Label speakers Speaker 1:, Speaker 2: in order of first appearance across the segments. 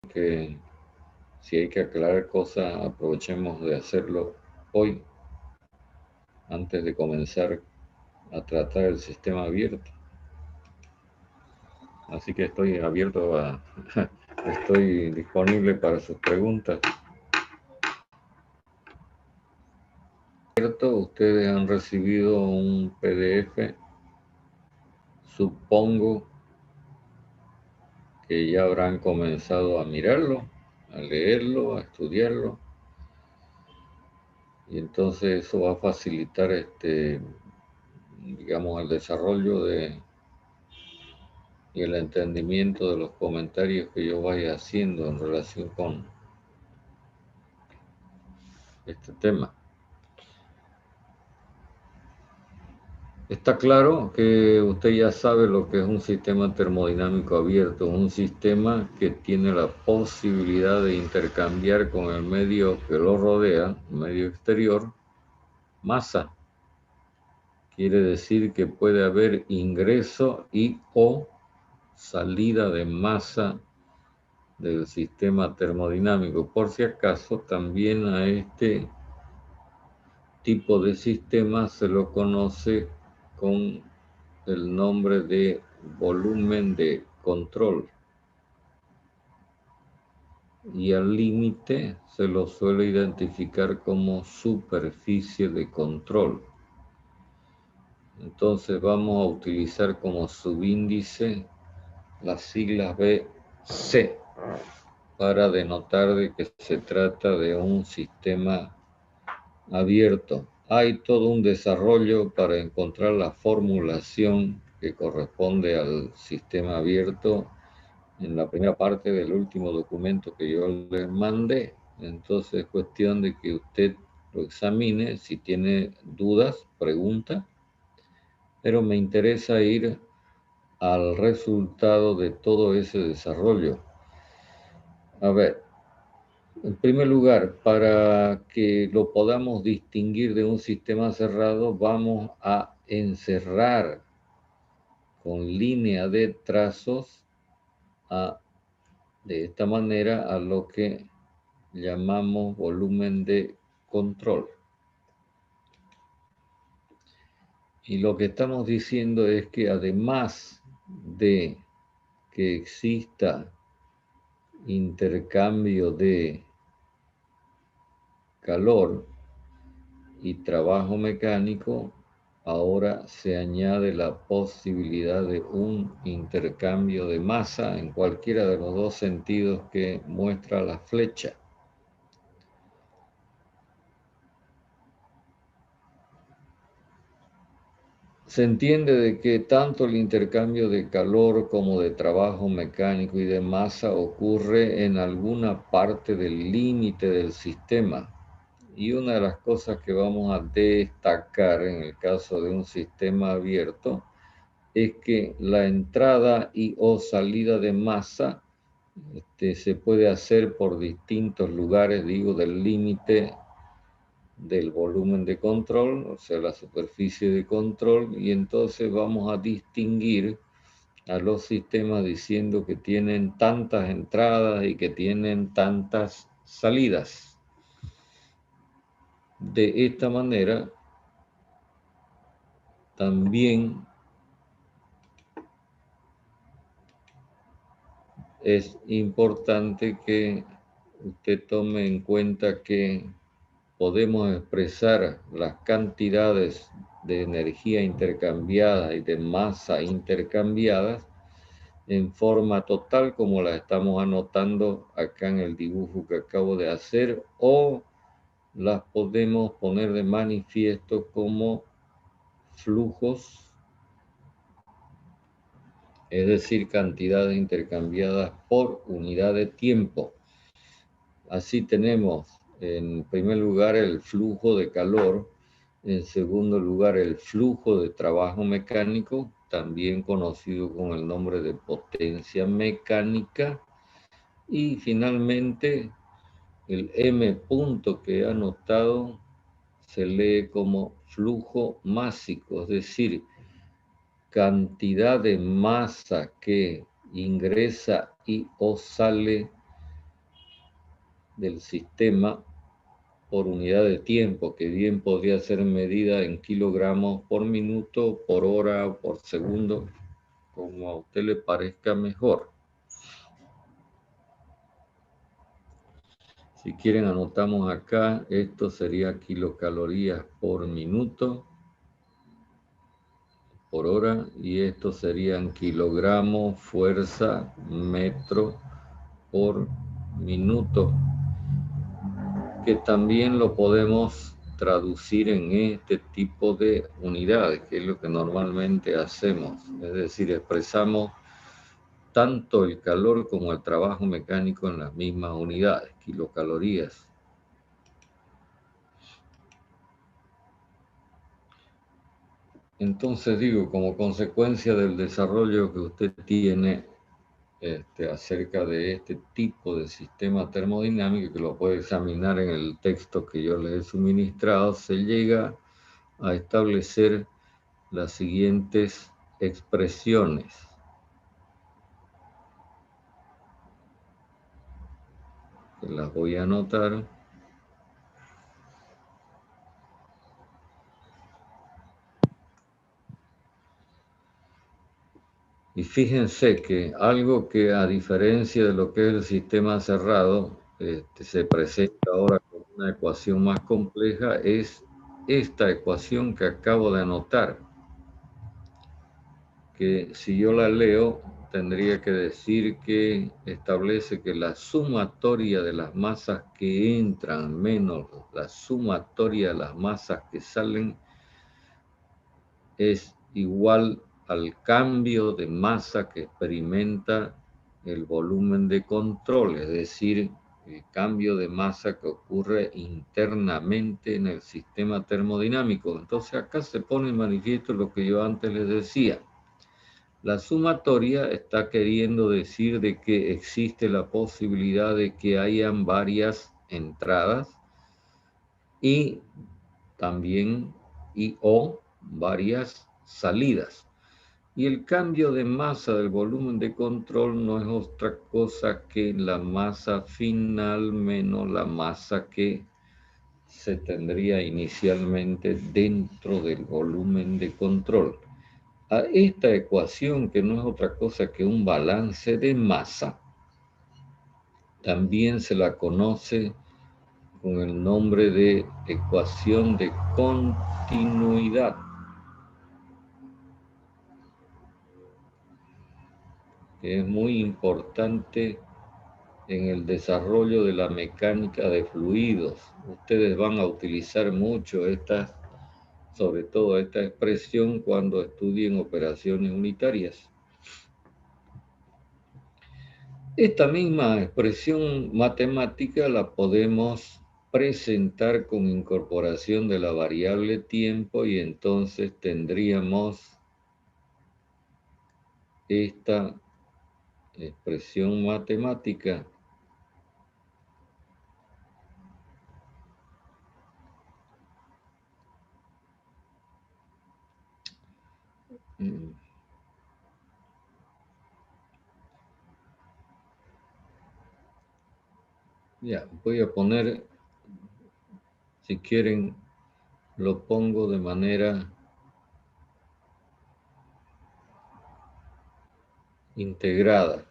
Speaker 1: que si hay que aclarar cosas, aprovechemos de hacerlo hoy, antes de comenzar a tratar el sistema abierto. Así que estoy abierto estoy disponible para sus preguntas. Ustedes han recibido un PDF, supongo que ya habrán comenzado a mirarlo, a leerlo, a estudiarlo, y entonces eso va a facilitar digamos, el desarrollo y el entendimiento de los comentarios que yo vaya haciendo en relación con este tema. Está claro que usted ya sabe lo que es un sistema termodinámico abierto, un sistema que tiene la posibilidad de intercambiar con el medio que lo rodea, el medio exterior, masa. Quiere decir que puede haber ingreso y o salida de masa del sistema termodinámico. Por si acaso, también a este tipo de sistema se lo conoce con el nombre de volumen de control, y al límite se lo suele identificar como superficie de control. Entonces vamos a utilizar como subíndice las siglas BC para denotar de que se trata de un sistema abierto. Hay todo un desarrollo para encontrar la formulación que corresponde al sistema abierto en la primera parte del último documento que yo les mandé. Entonces es cuestión de que usted lo examine. Si tiene dudas, pregunta, pero me interesa ir al resultado de todo ese desarrollo. A ver, en primer lugar, para que lo podamos distinguir de un sistema cerrado, vamos a encerrar con línea de trazos de esta manera a lo que llamamos volumen de control. Y lo que estamos diciendo es que además de que exista intercambio de calor y trabajo mecánico, ahora se añade la posibilidad de un intercambio de masa en cualquiera de los dos sentidos que muestra la flecha. Se entiende de que tanto el intercambio de calor como de trabajo mecánico y de masa ocurre en alguna parte del límite del sistema. Y una de las cosas que vamos a destacar en el caso de un sistema abierto es que la entrada y o salida de masa se puede hacer por distintos lugares, digo, del límite del volumen de control, o sea, la superficie de control, y entonces vamos a distinguir a los sistemas diciendo que tienen tantas entradas y que tienen tantas salidas. De esta manera, también es importante que usted tome en cuenta que podemos expresar las cantidades de energía intercambiada y de masa intercambiadas en forma total, como la estamos anotando acá en el dibujo que acabo de hacer, o las podemos poner de manifiesto como flujos, es decir, cantidades intercambiadas por unidad de tiempo. Así tenemos en primer lugar el flujo de calor, en segundo lugar el flujo de trabajo mecánico, también conocido con el nombre de potencia mecánica, y finalmente el M punto que he anotado se lee como flujo másico, es decir, cantidad de masa que ingresa y o sale del sistema por unidad de tiempo, que bien podría ser medida en kilogramos por minuto, por hora o por segundo, como a usted le parezca mejor. Si quieren anotamos acá, esto sería kilocalorías por minuto, por hora, y esto serían kilogramos, fuerza, metro por minuto, que también lo podemos traducir en este tipo de unidades, que es lo que normalmente hacemos, es decir, expresamos tanto el calor como el trabajo mecánico en las mismas unidades, kilocalorías. Entonces digo, como consecuencia del desarrollo que usted tiene acerca de este tipo de sistema termodinámico, que lo puede examinar en el texto que yo les he suministrado, se llega a establecer las siguientes expresiones. Que las voy a anotar. Y fíjense que algo que a diferencia de lo que es el sistema cerrado, se presenta ahora como una ecuación más compleja, es esta ecuación que acabo de anotar, que si yo la leo, tendría que decir que establece que la sumatoria de las masas que entran menos la sumatoria de las masas que salen es igual al cambio de masa que experimenta el volumen de control, es decir, el cambio de masa que ocurre internamente en el sistema termodinámico. Entonces acá se pone en manifiesto lo que yo antes les decía. La sumatoria está queriendo decir de que existe la posibilidad de que hayan varias entradas y también o varias salidas. Y el cambio de masa del volumen de control no es otra cosa que la masa final menos la masa que se tendría inicialmente dentro del volumen de control. A esta ecuación, que no es otra cosa que un balance de masa, también se la conoce con el nombre de ecuación de continuidad. Que es muy importante en el desarrollo de la mecánica de fluidos. Ustedes van a utilizar mucho sobre todo esta expresión cuando estudien operaciones unitarias. Esta misma expresión matemática la podemos presentar con incorporación de la variable tiempo y entonces tendríamos esta expresión matemática ya, voy a poner, si quieren, lo pongo de manera integrada.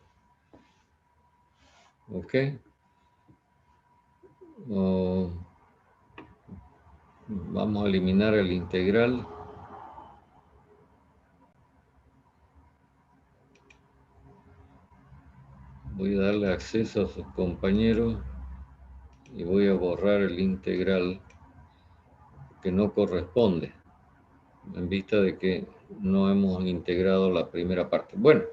Speaker 1: ¿Ok? Vamos a eliminar el integral. Voy a darle acceso a sus compañeros y voy a borrar el integral que no corresponde, en vista de que no hemos integrado la primera parte. Bueno,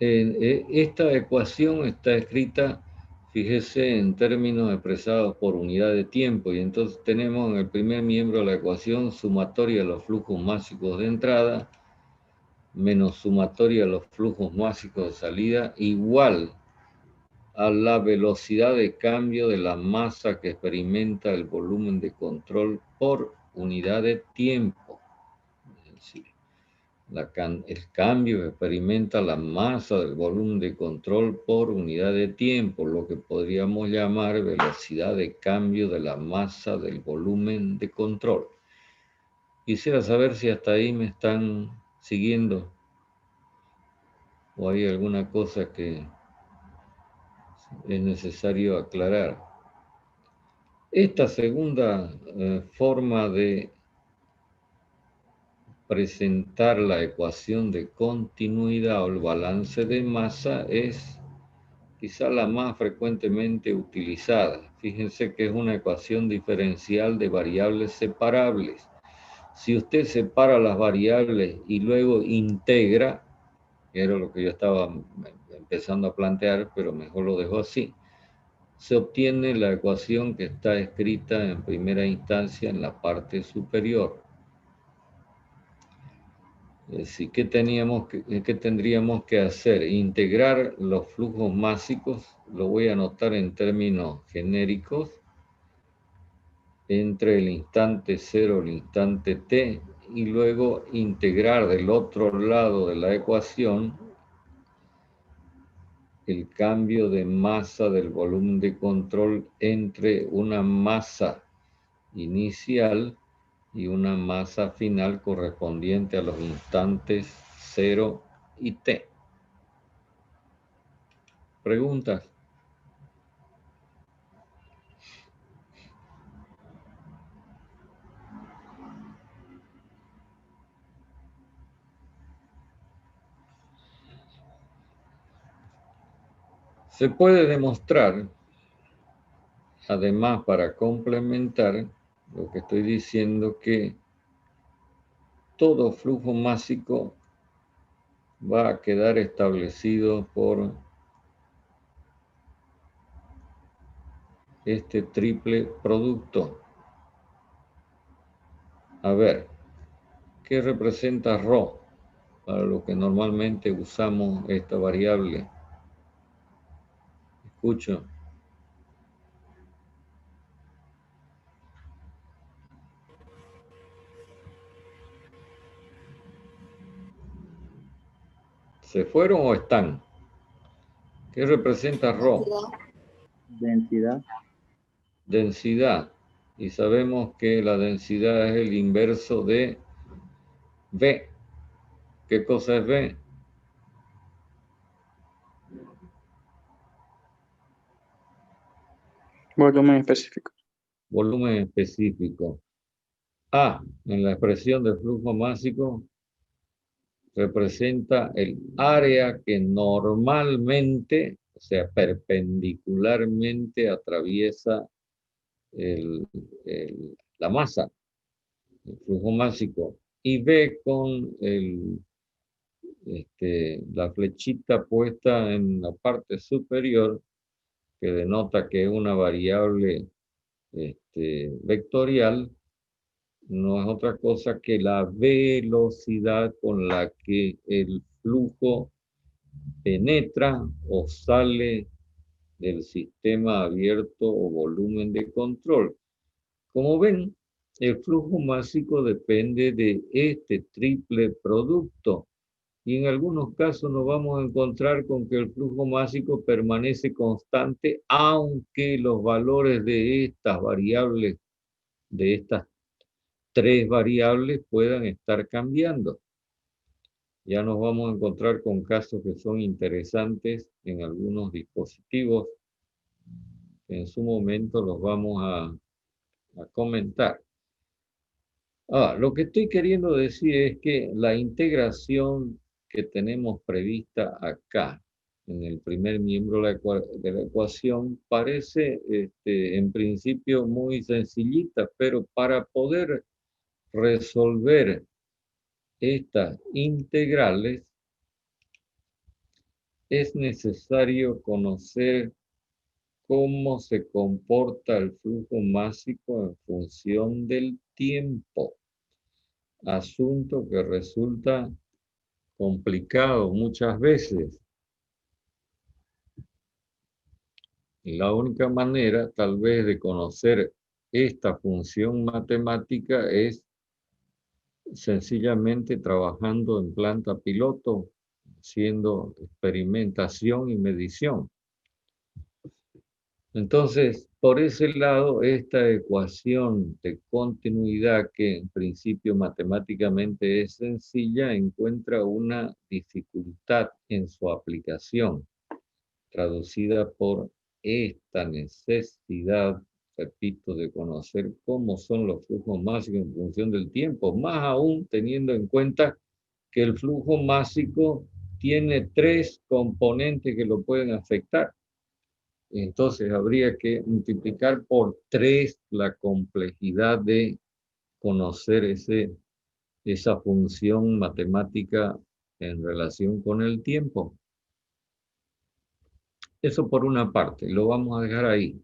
Speaker 1: esta ecuación está escrita, fíjese, en términos expresados por unidad de tiempo, y entonces tenemos en el primer miembro de la ecuación sumatoria de los flujos másicos de entrada menos sumatoria de los flujos másicos de salida igual a la velocidad de cambio de la masa que experimenta el volumen de control por unidad de tiempo. Es decir, el cambio que experimenta la masa del volumen de control por unidad de tiempo, lo que podríamos llamar velocidad de cambio de la masa del volumen de control. Quisiera saber si hasta ahí me están siguiendo o hay alguna cosa que es necesario aclarar. Esta segunda forma de presentar la ecuación de continuidad o el balance de masa es quizá la más frecuentemente utilizada. Fíjense que es una ecuación diferencial de variables separables. Si usted separa las variables y luego integra, que era lo que yo estaba empezando a plantear, pero mejor lo dejo así, se obtiene la ecuación que está escrita en primera instancia en la parte superior. Es decir, ¿qué tendríamos que hacer? Integrar los flujos másicos, lo voy a anotar en términos genéricos, entre el instante 0 y el instante t, y luego integrar del otro lado de la ecuación el cambio de masa del volumen de control entre una masa inicial y una masa final correspondiente a los instantes 0 y t. ¿Preguntas? Se puede demostrar, además, para complementar lo que estoy diciendo, que todo flujo másico va a quedar establecido por este triple producto. A ver, ¿qué representa ρ? Para lo que normalmente usamos esta variable. Escucho. ¿Se fueron o están? ¿Qué representa ρ?
Speaker 2: Densidad.
Speaker 1: Densidad. Y sabemos que la densidad es el inverso de V. ¿Qué cosa es V?
Speaker 2: Volumen específico.
Speaker 1: Volumen específico. A, en la expresión de flujo másico, representa el área que normalmente, o sea, perpendicularmente atraviesa la masa, el flujo másico. Y B con la flechita puesta en la parte superior, que denota que es una variable vectorial, no es otra cosa que la velocidad con la que el flujo penetra o sale del sistema abierto o volumen de control. Como ven, el flujo másico depende de este triple producto y en algunos casos nos vamos a encontrar con que el flujo másico permanece constante aunque los valores de estas variables, de estas tres variables puedan estar cambiando. Ya nos vamos a encontrar con casos que son interesantes en algunos dispositivos que en su momento los vamos a comentar. Lo que estoy queriendo decir es que la integración que tenemos prevista acá, en el primer miembro de la ecuación, parece en principio muy sencillita, pero para poder resolver estas integrales es necesario conocer cómo se comporta el flujo másico en función del tiempo. Asunto que resulta complicado muchas veces. La única manera, tal vez, de conocer esta función matemática es sencillamente trabajando en planta piloto, haciendo experimentación y medición. Entonces, por ese lado, esta ecuación de continuidad, que en principio matemáticamente es sencilla, encuentra una dificultad en su aplicación, traducida por esta necesidad, repito, de conocer cómo son los flujos máxicos en función del tiempo, más aún teniendo en cuenta que el flujo másico tiene 3 componentes que lo pueden afectar. Entonces habría que multiplicar por 3 la complejidad de conocer esa función matemática en relación con el tiempo. Eso por una parte, lo vamos a dejar ahí.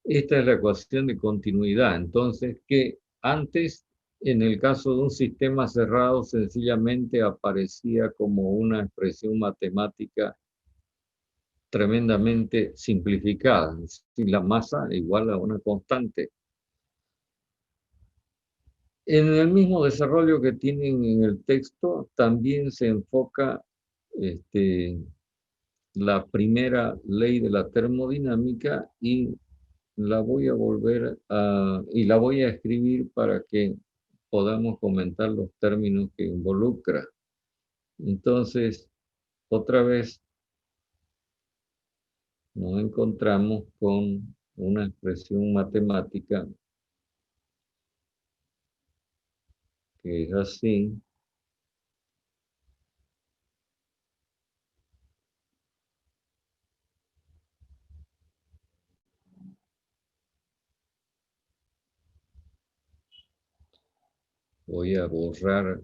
Speaker 1: Esta es la ecuación de continuidad. Entonces, que antes, en el caso de un sistema cerrado, sencillamente aparecía como una expresión matemática tremendamente simplificada. Si la masa igual a una constante. En el mismo desarrollo que tienen en el texto, también se enfoca la primera ley de la termodinámica, y la voy a la voy a escribir para que podamos comentar los términos que involucra. Entonces, otra vez nos encontramos con una expresión matemática que es así. Voy a borrar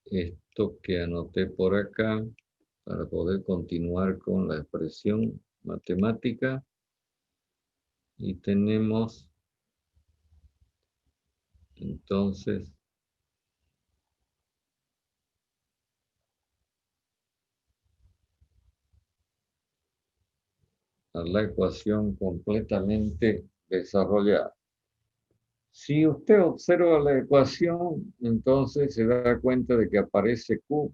Speaker 1: esto que anoté por acá para poder continuar con la expresión matemática. Y tenemos entonces a la ecuación completamente desarrollada. Si usted observa la ecuación, entonces se da cuenta de que aparece Q,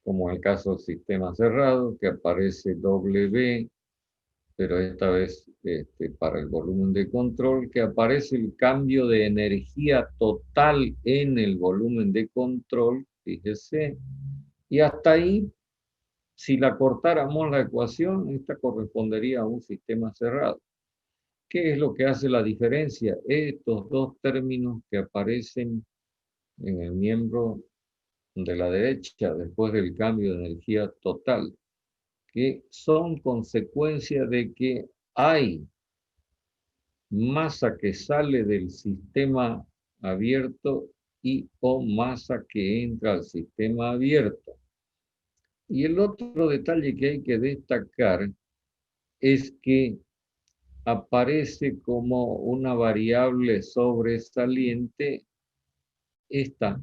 Speaker 1: como en el caso del sistema cerrado, que aparece W, pero esta vez para el volumen de control, que aparece el cambio de energía total en el volumen de control, fíjese, y hasta ahí, si la cortáramos la ecuación, esta correspondería a un sistema cerrado. ¿Qué es lo que hace la diferencia? Estos dos términos que aparecen en el miembro de la derecha después del cambio de energía total, que son consecuencia de que hay masa que sale del sistema abierto y o masa que entra al sistema abierto. Y el otro detalle que hay que destacar es que aparece como una variable sobresaliente esta.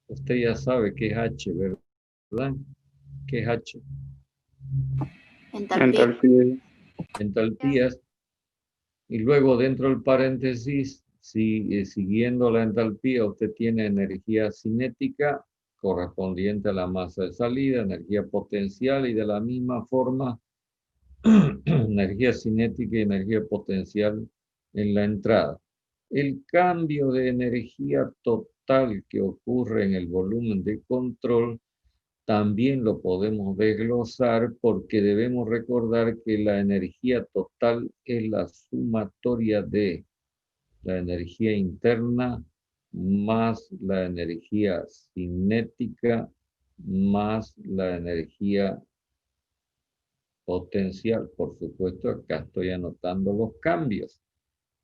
Speaker 1: Usted ya sabe que es H, ¿verdad? ¿Qué es H?
Speaker 2: Entalpía.
Speaker 1: Entalpías. Y luego dentro del paréntesis, siguiendo la entalpía, usted tiene energía cinética correspondiente a la masa de salida, energía potencial, y de la misma forma energía cinética y energía potencial en la entrada. El cambio de energía total que ocurre en el volumen de control también lo podemos desglosar, porque debemos recordar que la energía total es la sumatoria de la energía interna más la energía cinética más la energía potencial. Por supuesto, acá estoy anotando los cambios.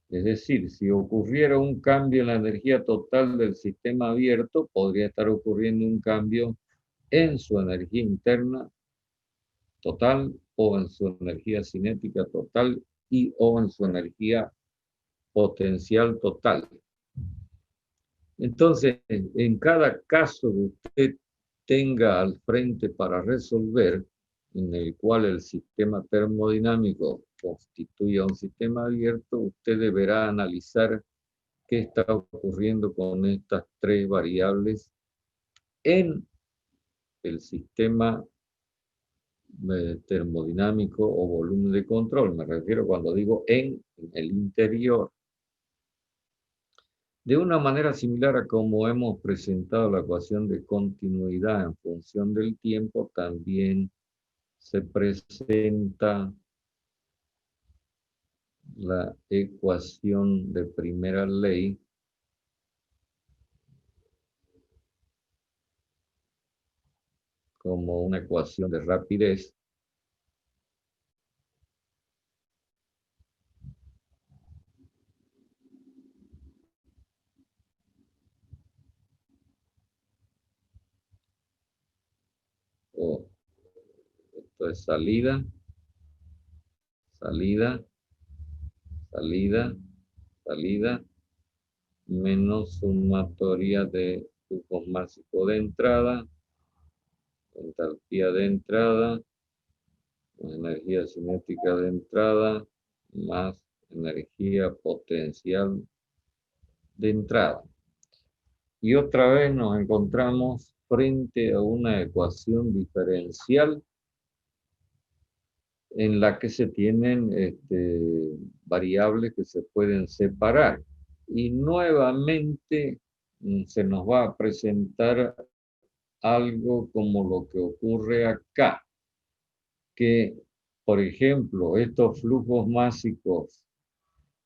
Speaker 1: Es decir, si ocurriera un cambio en la energía total del sistema abierto, podría estar ocurriendo un cambio en su energía interna total, o en su energía cinética total, y o en su energía potencial total. Entonces, en cada caso que usted tenga al frente para resolver, en el cual el sistema termodinámico constituya un sistema abierto, usted deberá analizar qué está ocurriendo con estas tres variables en el sistema termodinámico o volumen de control. Me refiero cuando digo en el interior. De una manera similar a como hemos presentado la ecuación de continuidad en función del tiempo, también se presenta la ecuación de primera ley como una ecuación de rapidez. Esto es salida, salida, salida, salida, menos sumatoria de flujos máximos de entrada, entalpía de entrada, energía cinética de entrada, más energía potencial de entrada. Y otra vez nos encontramos frente a una ecuación diferencial en la que se tienen variables que se pueden separar. Y nuevamente se nos va a presentar algo como lo que ocurre acá, que, por ejemplo, estos flujos máxicos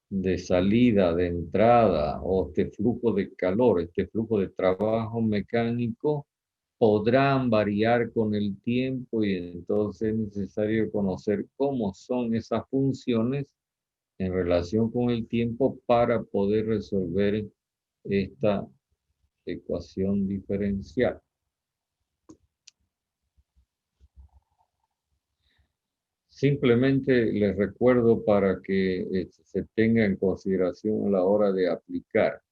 Speaker 1: de salida, de entrada, o este flujo de calor, este flujo de trabajo mecánico, podrán variar con el tiempo y entonces es necesario conocer cómo son esas funciones en relación con el tiempo para poder resolver esta ecuación diferencial. Simplemente les recuerdo para que se tenga en consideración a la hora de aplicar.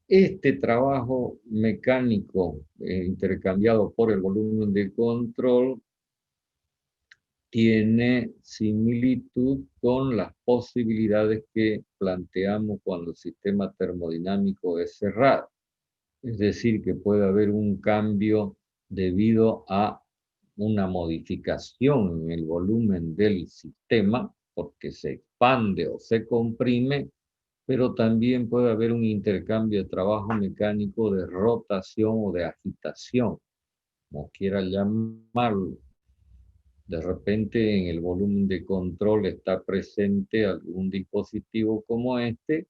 Speaker 1: Este trabajo mecánico intercambiado por el volumen de control tiene similitud con las posibilidades que planteamos cuando el sistema termodinámico es cerrado. Es decir, que puede haber un cambio debido a una modificación en el volumen del sistema, porque se expande o se comprime, pero también puede haber un intercambio de trabajo mecánico de rotación o de agitación, como quiera llamarlo. De repente en el volumen de control está presente algún dispositivo como este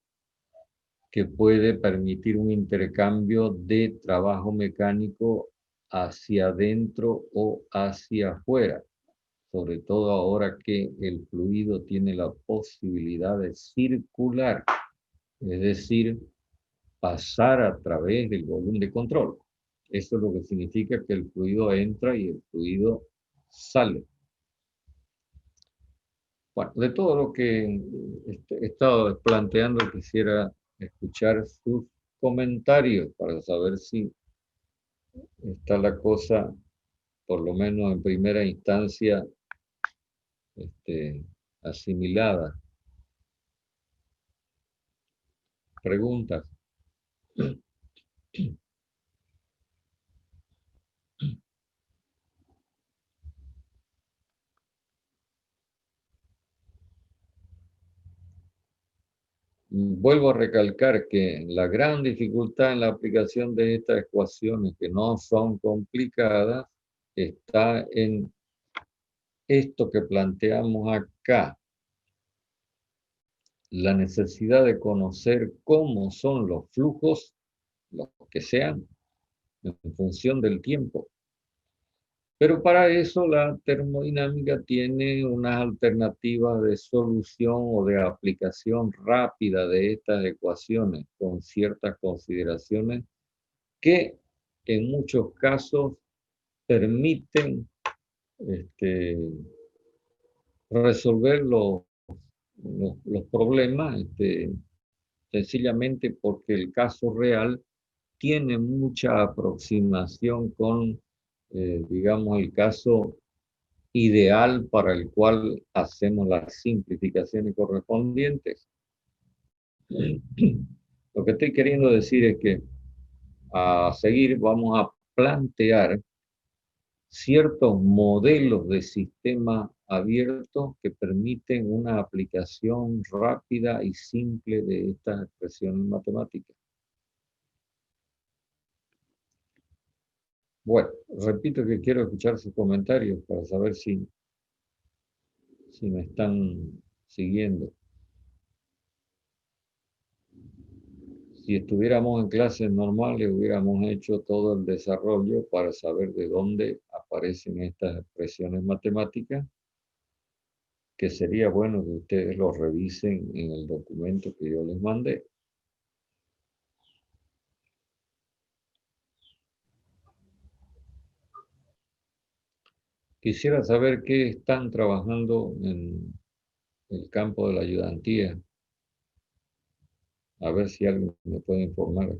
Speaker 1: que puede permitir un intercambio de trabajo mecánico hacia adentro o hacia afuera, sobre todo ahora que el fluido tiene la posibilidad de circular, es decir, pasar a través del volumen de control. Eso es lo que significa que el fluido entra y el fluido sale. Bueno, de todo lo que he estado planteando, quisiera escuchar sus comentarios para saber si está la cosa, por lo menos en primera instancia, asimilada. Preguntas. Vuelvo a recalcar que la gran dificultad en la aplicación de estas ecuaciones, que no son complicadas, está en esto que planteamos acá. La necesidad de conocer cómo son los flujos, los que sean, en función del tiempo. Pero para eso la termodinámica tiene unas alternativas de solución o de aplicación rápida de estas ecuaciones con ciertas consideraciones que en muchos casos permiten resolver los problemas sencillamente porque el caso real tiene mucha aproximación con, digamos, el caso ideal para el cual hacemos las simplificaciones correspondientes. Lo que estoy queriendo decir es que a seguir vamos a plantear ciertos modelos de sistema abierto que permiten una aplicación rápida y simple de estas expresiones matemáticas. Bueno, repito que quiero escuchar sus comentarios para saber si me están siguiendo. Si estuviéramos en clases normales, hubiéramos hecho todo el desarrollo para saber de dónde aparecen estas expresiones matemáticas, que sería bueno que ustedes lo revisen en el documento que yo les mandé. Quisiera saber qué están trabajando en el campo de la ayudantía. A ver si alguien me puede informar.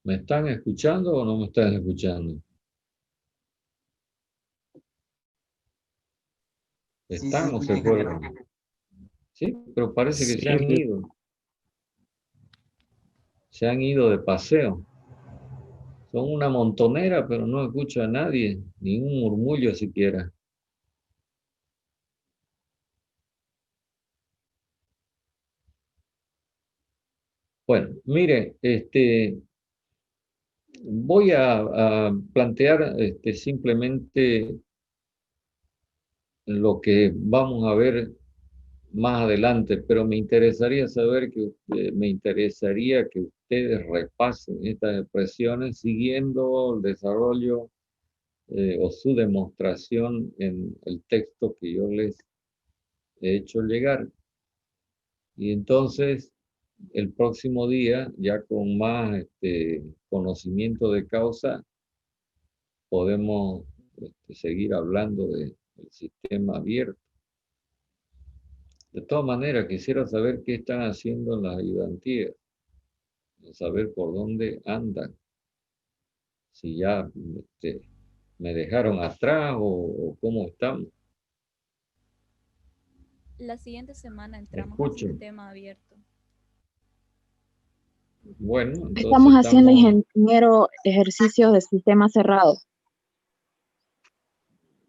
Speaker 1: ¿Me están escuchando o no me están escuchando? ¿Están o se fueron? Sí, pero parece que se han ido. Se han ido de paseo. Son una montonera, pero no escucho a nadie, ni un murmullo siquiera. Bueno, mire, voy a plantear simplemente lo que vamos a ver más adelante, pero me interesaría saber me interesaría que ustedes repasen estas expresiones siguiendo el desarrollo o su demostración en el texto que yo les he hecho llegar. Y entonces, el próximo día, ya con más conocimiento de causa, podemos seguir hablando del sistema abierto. De todas maneras, quisiera saber qué están haciendo en las ayudantías, saber por dónde andan, si ya me dejaron atrás o cómo estamos.
Speaker 3: La siguiente semana entramos al
Speaker 1: Escuchen.
Speaker 3: sistema abierto.
Speaker 1: Bueno, entonces
Speaker 2: estamos haciendo, ingeniero, ejercicios de sistema cerrado.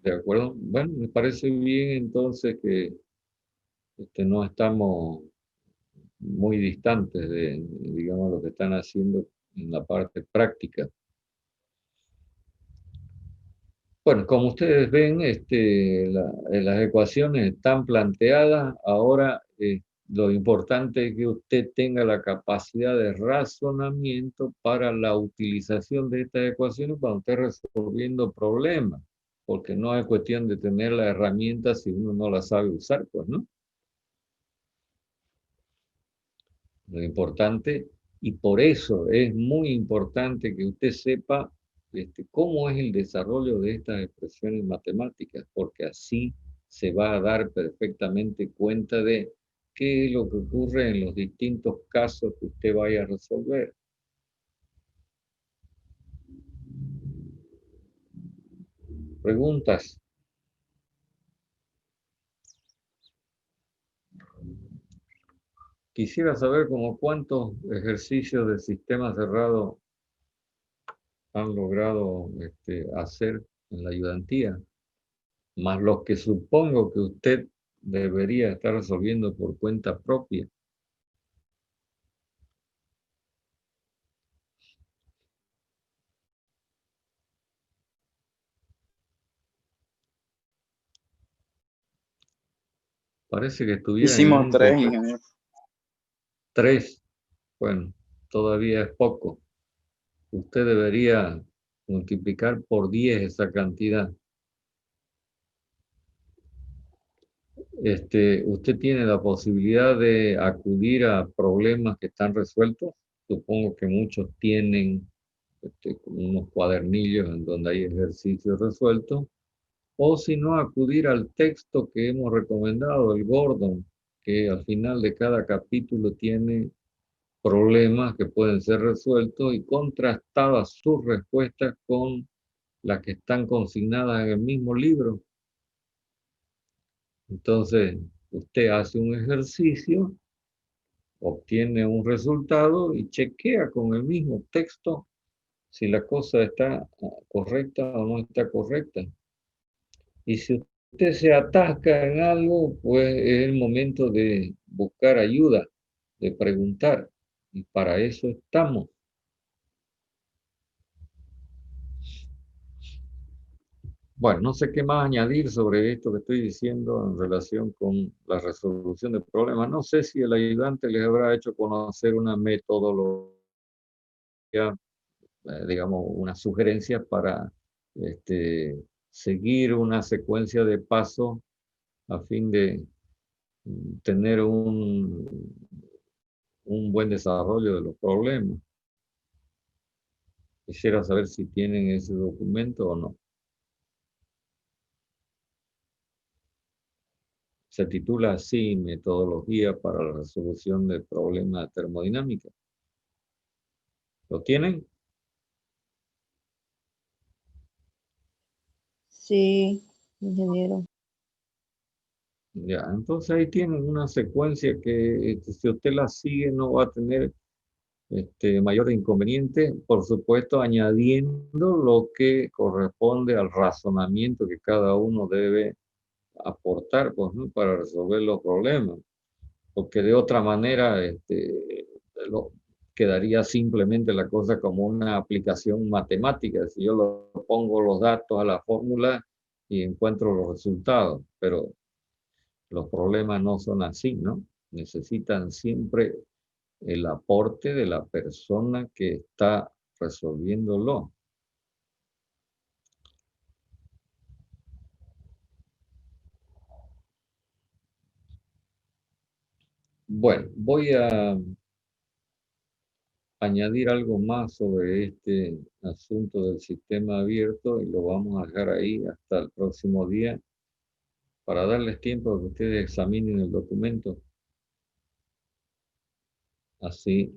Speaker 1: De acuerdo. Bueno, me parece bien entonces que no estamos muy distantes de, digamos, lo que están haciendo en la parte práctica. Bueno, como ustedes ven, las ecuaciones están planteadas. Ahora, lo importante es que usted tenga la capacidad de razonamiento para la utilización de estas ecuaciones cuando esté resolviendo problemas, porque no es cuestión de tener la herramienta si uno no la sabe usar, pues, ¿no? Lo importante, y por eso es muy importante que usted sepa cómo es el desarrollo de estas expresiones matemáticas, porque así se va a dar perfectamente cuenta de qué es lo que ocurre en los distintos casos que usted vaya a resolver. ¿Preguntas? Quisiera saber como cuántos ejercicios de sistema cerrado han logrado hacer en la ayudantía, más los que supongo que usted debería estar resolviendo por cuenta propia. Parece que estuvieran
Speaker 2: Hicimos
Speaker 1: en un
Speaker 2: 3, ingeniero.
Speaker 1: 3. Bueno, todavía es poco. Usted debería multiplicar por 10 esa cantidad. Usted tiene la posibilidad de acudir a problemas que están resueltos. Supongo que muchos tienen unos cuadernillos en donde hay ejercicios resueltos. O si no, acudir al texto que hemos recomendado, el Gordon, que al final de cada capítulo tiene problemas que pueden ser resueltos y contrastaba sus respuestas con las que están consignadas en el mismo libro. Entonces, usted hace un ejercicio, obtiene un resultado y chequea con el mismo texto si la cosa está correcta o no está correcta. Y si usted se atasca en algo, pues es el momento de buscar ayuda, de preguntar. Y para eso estamos. Bueno, no sé qué más añadir sobre esto que estoy diciendo en relación con la resolución de problemas. No sé si el ayudante les habrá hecho conocer una metodología, digamos, una sugerencia para seguir una secuencia de pasos a fin de tener un buen desarrollo de los problemas. Quisiera saber si tienen ese documento o no. Se titula así, Metodología para la resolución de problemas de termodinámica. ¿Lo tienen?
Speaker 4: Sí, ingeniero.
Speaker 1: Ya, entonces ahí tienen una secuencia que si usted la sigue no va a tener mayor inconveniente, por supuesto añadiendo lo que corresponde al razonamiento que cada uno debe aportar, pues, ¿no?, para resolver los problemas, porque de otra manera quedaría simplemente la cosa como una aplicación matemática. Si yo lo pongo los datos a la fórmula y encuentro los resultados, pero los problemas no son así, ¿no? Necesitan siempre el aporte de la persona que está resolviéndolo. Bueno, voy a añadir algo más sobre este asunto del sistema abierto y lo vamos a dejar ahí hasta el próximo día para darles tiempo a que ustedes examinen el documento. Así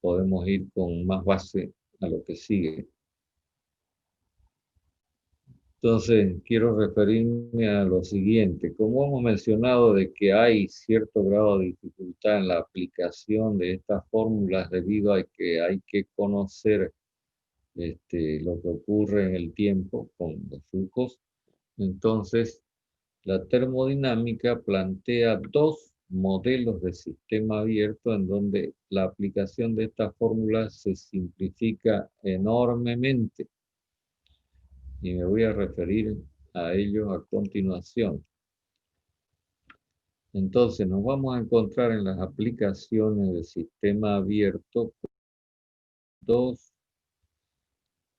Speaker 1: podemos ir con más base a lo que sigue. Entonces, quiero referirme a lo siguiente. Como hemos mencionado de que hay cierto grado de dificultad en la aplicación de estas fórmulas debido a que hay que conocer lo que ocurre en el tiempo con los flujos, entonces la termodinámica plantea dos modelos de sistema abierto en donde la aplicación de estas fórmulas se simplifica enormemente. Y me voy a referir a ello a continuación. Entonces, nos vamos a encontrar en las aplicaciones del sistema abierto dos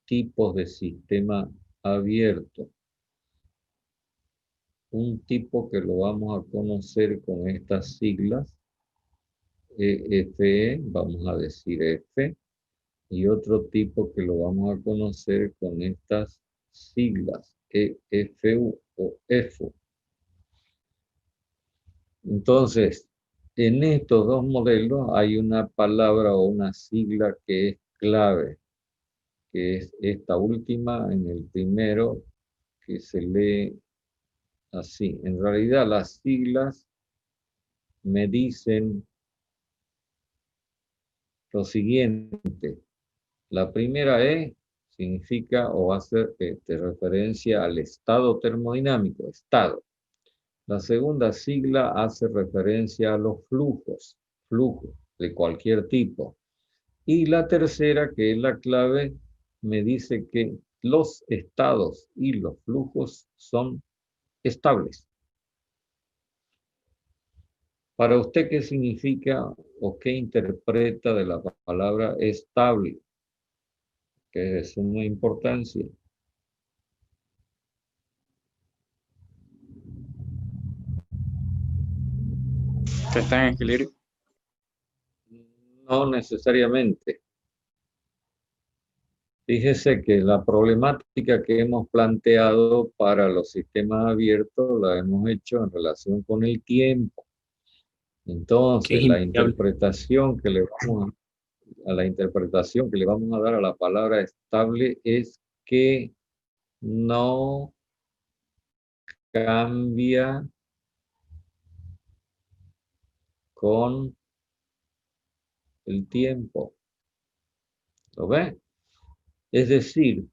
Speaker 1: tipos de sistema abierto. Un tipo que lo vamos a conocer con estas siglas, EFE, vamos a decir F, y otro tipo que lo vamos a conocer con estas siglas, EFU o EFO. Entonces, en estos dos modelos hay una palabra o una sigla que es clave, que es esta última en el primero, que se lee así. En realidad las siglas me dicen lo siguiente. La primera E significa o hace referencia al estado termodinámico, estado. La segunda sigla hace referencia a los flujos de cualquier tipo. Y la tercera, que es la clave, me dice que los estados y los flujos son estables. Para usted, ¿qué significa o qué interpreta de la palabra estable? Que es de suma importancia.
Speaker 5: Que está en equilibrio.
Speaker 1: No necesariamente. Fíjese que la problemática que hemos planteado para los sistemas abiertos la hemos hecho en relación con el tiempo. Entonces, la
Speaker 5: invariable.
Speaker 1: interpretación que le vamos a la interpretación que le vamos a dar a la palabra estable es que no cambia con el tiempo. ¿Lo ve? Es decir,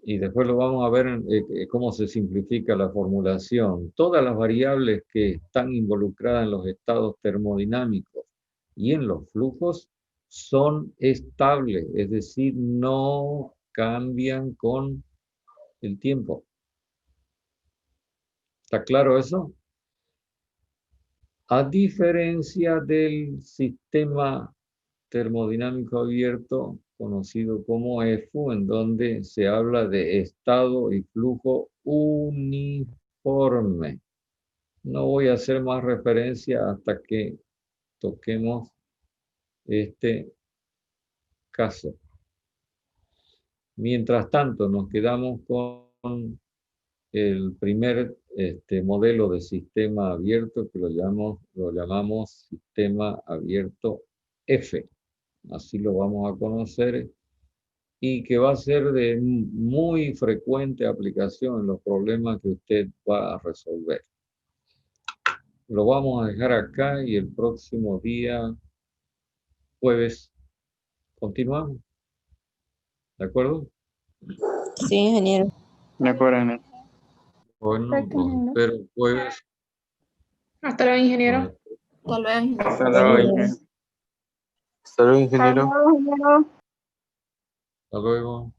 Speaker 1: y después lo vamos a ver cómo se simplifica la formulación. Todas las variables que están involucradas en los estados termodinámicos y en los flujos son estables, es decir, no cambian con el tiempo. ¿Está claro eso? A diferencia del sistema termodinámico abierto, conocido como EFU, en donde se habla de estado y flujo uniforme. No voy a hacer más referencia hasta que toquemos este caso. Mientras tanto, nos quedamos con el primer modelo de sistema abierto que lo llamamos sistema abierto F. Así lo vamos a conocer y que va a ser de muy frecuente aplicación en los problemas que usted va a resolver. Lo vamos a dejar acá y el próximo día, jueves, continuamos. ¿De acuerdo?
Speaker 4: Sí, ingeniero.
Speaker 5: De acuerdo, ingeniero.
Speaker 1: Bueno, los espero el jueves.
Speaker 6: Hasta luego, ingeniero.
Speaker 3: Hasta luego.
Speaker 5: Hasta luego, ingeniero.
Speaker 7: Hasta luego, ingeniero.
Speaker 1: Hasta luego.